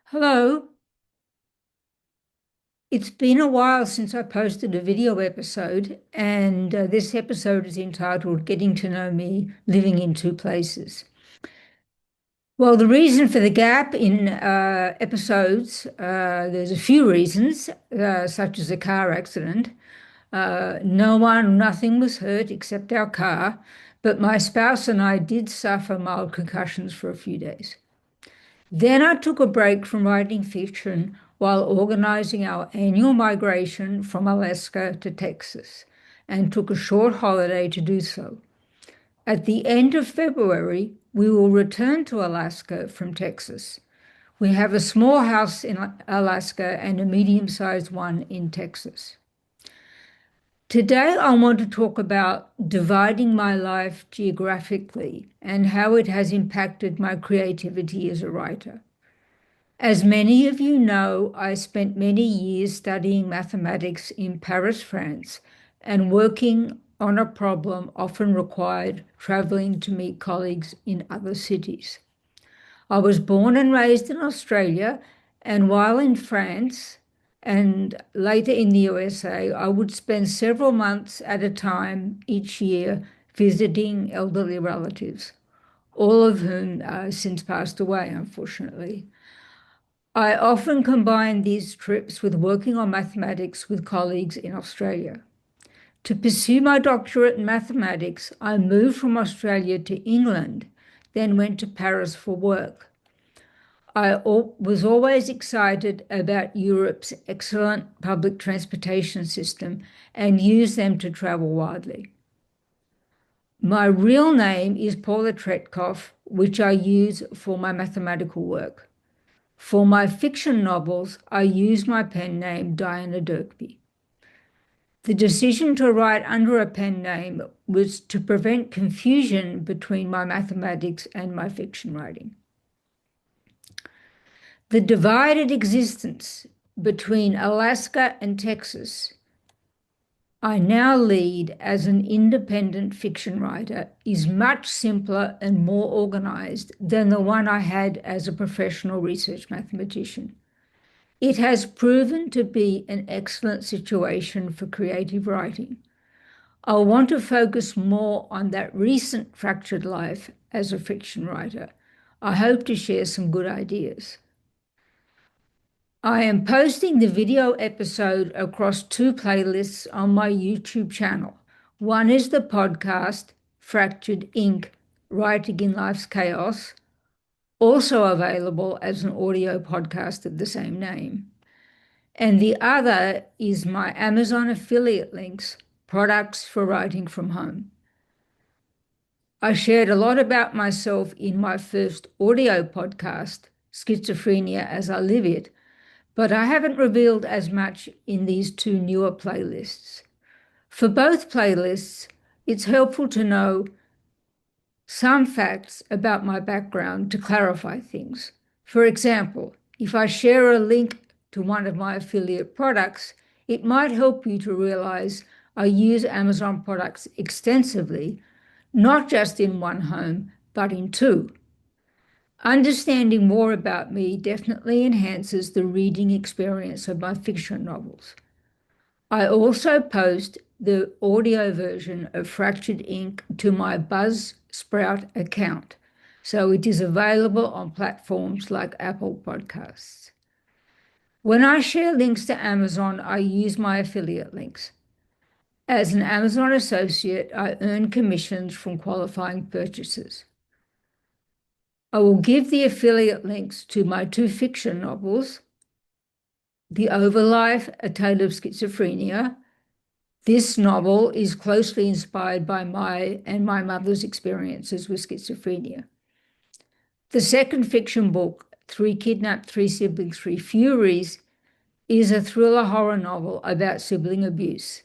Hello. It's been a while since I posted a video episode, and this episode is entitled Getting to Know Me Living in Two Places. Well, the reason for the gap in episodes, there's a few reasons, such as a car accident. Nothing was hurt except our car, but my spouse and I did suffer mild concussions for a few days. Then I took a break from writing fiction while organizing our annual migration from Alaska to Texas and took a short holiday to do so. At the end of February, we will return to Alaska from Texas. We have a small house in Alaska and a medium-sized one in Texas. Today, I want to talk about dividing my life geographically and how it has impacted my creativity as a writer. As many of you know, I spent many years studying mathematics in Paris, France, and working on a problem often required traveling to meet colleagues in other cities. I was born and raised in Australia, and while in France and later in the USA, I would spend several months at a time each year visiting elderly relatives, all of whom since passed away, unfortunately. I often combine these trips with working on mathematics with colleagues in Australia. To pursue my doctorate in mathematics, I moved from Australia to England, then went to Paris for work. I was always excited about Europe's excellent public transportation system and used them to travel widely. My real name is Paula Tretkov, which I use for my mathematical work. For my fiction novels, I use my pen name Diana Dirkby. The decision to write under a pen name was to prevent confusion between my mathematics and my fiction writing. The divided existence between Alaska and Texas I now lead as an independent fiction writer is much simpler and more organized than the one I had as a professional research mathematician. It has proven to be an excellent situation for creative writing. I want to focus more on that recent fractured life as a fiction writer. I hope to share some good ideas. I am posting the video episode across two playlists on my YouTube channel. One is the podcast, Fractured Ink, Writing in Life's Chaos, also available as an audio podcast of the same name. And the other is my Amazon affiliate links, Products for Writing from Home. I shared a lot about myself in my first audio podcast, Schizophrenia as I Live It, but I haven't revealed as much in these two newer playlists. For both playlists, it's helpful to know some facts about my background to clarify things. For example, if I share a link to one of my affiliate products, it might help you to realize I use Amazon products extensively, not just in one home, but in two. Understanding more about me definitely enhances the reading experience of my fiction novels. I also post the audio version of Fractured Ink to my Buzzsprout account, so it is available on platforms like Apple Podcasts. When I share links to Amazon, I use my affiliate links. As an Amazon associate, I earn commissions from qualifying purchases. I will give the affiliate links to my two fiction novels, The Overlife, A Tale of Schizophrenia. This novel is closely inspired by my and my mother's experiences with schizophrenia. The second fiction book, Three Kidnapped, Three Siblings, Three Furies, is a thriller horror novel about sibling abuse.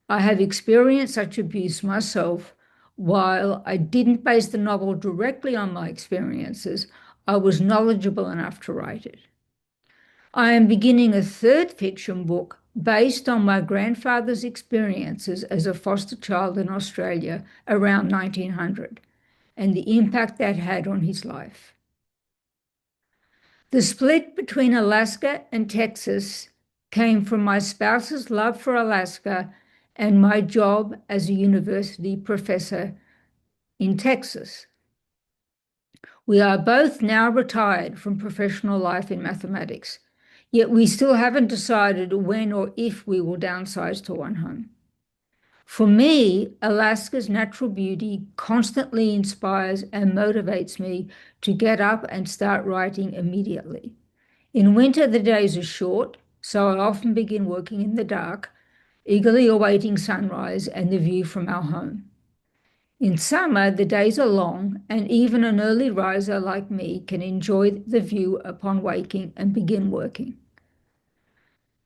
I have experienced such abuse myself. While I didn't base the novel directly on my experiences, I was knowledgeable enough to write it. I am beginning a third fiction book based on my grandfather's experiences as a foster child in Australia around 1900 and the impact that had on his life. The split between Alaska and Texas came from my spouse's love for Alaska and my job as a university professor in Texas. We are both now retired from professional life in mathematics, yet we still haven't decided when or if we will downsize to one home. For me, Alaska's natural beauty constantly inspires and motivates me to get up and start writing immediately. In winter, the days are short, so I often begin working in the dark, eagerly awaiting sunrise and the view from our home. In summer, the days are long, and even an early riser like me can enjoy the view upon waking and begin working.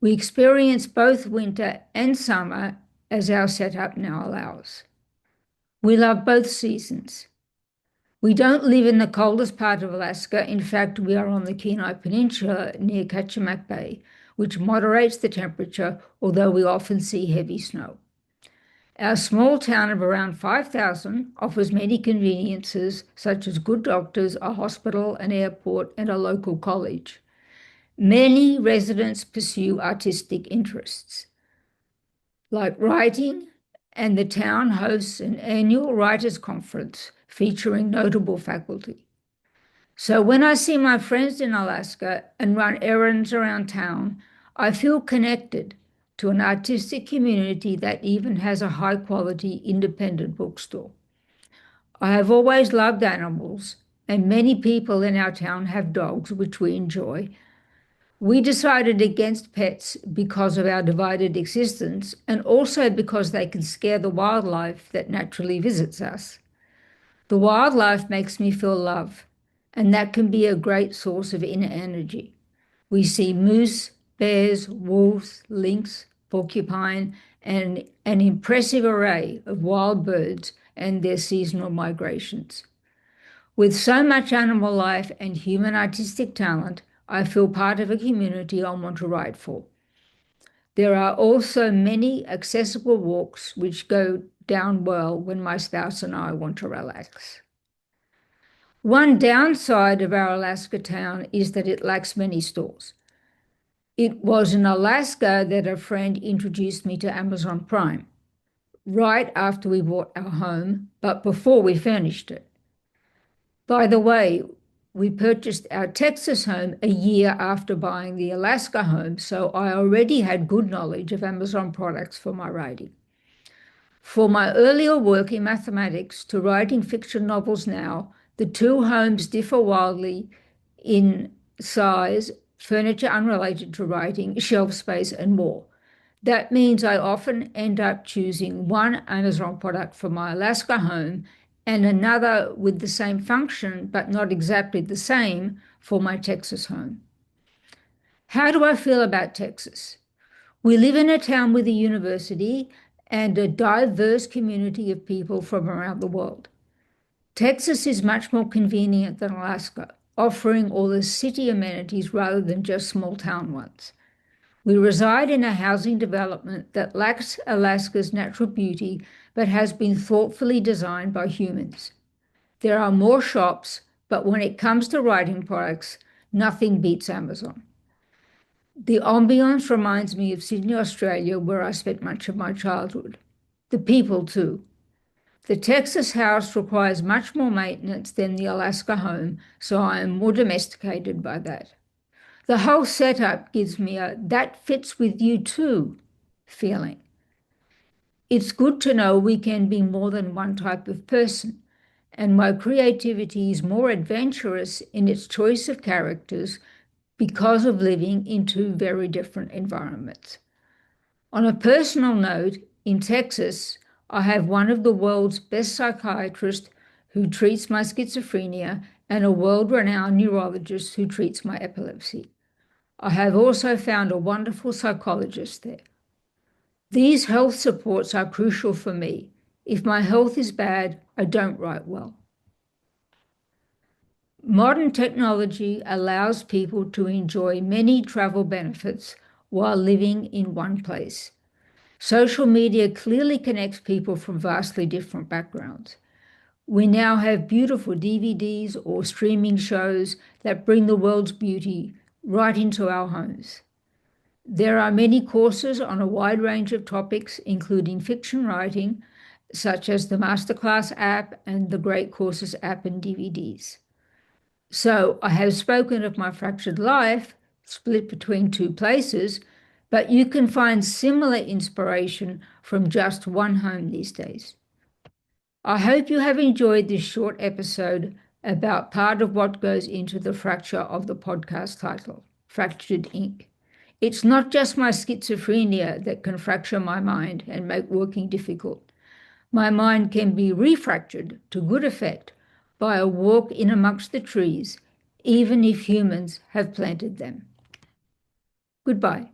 We experience both winter and summer as our setup now allows. We love both seasons. We don't live in the coldest part of Alaska. In fact, we are on the Kenai Peninsula near Kachemak Bay, which moderates the temperature, although we often see heavy snow. Our small town of around 5,000 offers many conveniences, such as good doctors, a hospital, an airport, and a local college. Many residents pursue artistic interests, like writing, and the town hosts an annual writers' conference featuring notable faculty. So when I see my friends in Alaska and run errands around town, I feel connected to an artistic community that even has a high-quality independent bookstore. I have always loved animals, and many people in our town have dogs, which we enjoy. We decided against pets because of our divided existence and also because they can scare the wildlife that naturally visits us. The wildlife makes me feel love, and that can be a great source of inner energy. We see moose, bears, wolves, lynx, porcupine, and an impressive array of wild birds and their seasonal migrations. With so much animal life and human artistic talent, I feel part of a community I want to write for. There are also many accessible walks which go down well when my spouse and I want to relax. One downside of our Alaska town is that it lacks many stores. It was in Alaska that a friend introduced me to Amazon Prime, right after we bought our home, but before we furnished it. By the way, we purchased our Texas home a year after buying the Alaska home, so I already had good knowledge of Amazon products for my writing. For my earlier work in mathematics to writing fiction novels now, the two homes differ wildly in size, furniture unrelated to writing, shelf space, and more. That means I often end up choosing one Amazon product for my Alaska home and another with the same function, but not exactly the same, for my Texas home. How do I feel about Texas? We live in a town with a university and a diverse community of people from around the world. Texas is much more convenient than Alaska, offering all the city amenities rather than just small town ones. We reside in a housing development that lacks Alaska's natural beauty, but has been thoughtfully designed by humans. There are more shops, but when it comes to writing products, nothing beats Amazon. The ambience reminds me of Sydney, Australia, where I spent much of my childhood. The people, too. The Texas house requires much more maintenance than the Alaska home, so I am more domesticated by that. The whole setup gives me a "that fits with you too" feeling. It's good to know we can be more than one type of person, and my creativity is more adventurous in its choice of characters because of living in two very different environments. On a personal note, in Texas, I have one of the world's best psychiatrists who treats my schizophrenia and a world-renowned neurologist who treats my epilepsy. I have also found a wonderful psychologist there. These health supports are crucial for me. If my health is bad, I don't write well. Modern technology allows people to enjoy many travel benefits while living in one place. Social media clearly connects people from vastly different backgrounds. We now have beautiful DVDs or streaming shows that bring the world's beauty right into our homes. There are many courses on a wide range of topics, including fiction writing, such as the Masterclass app and the Great Courses app and DVDs. So I have spoken of my fractured life, split between two places, but you can find similar inspiration from just one home these days. I hope you have enjoyed this short episode about part of what goes into the fracture of the podcast title, Fractured Ink. It's not just my schizophrenia that can fracture my mind and make working difficult. My mind can be refractured to good effect by a walk in amongst the trees, even if humans have planted them. Goodbye.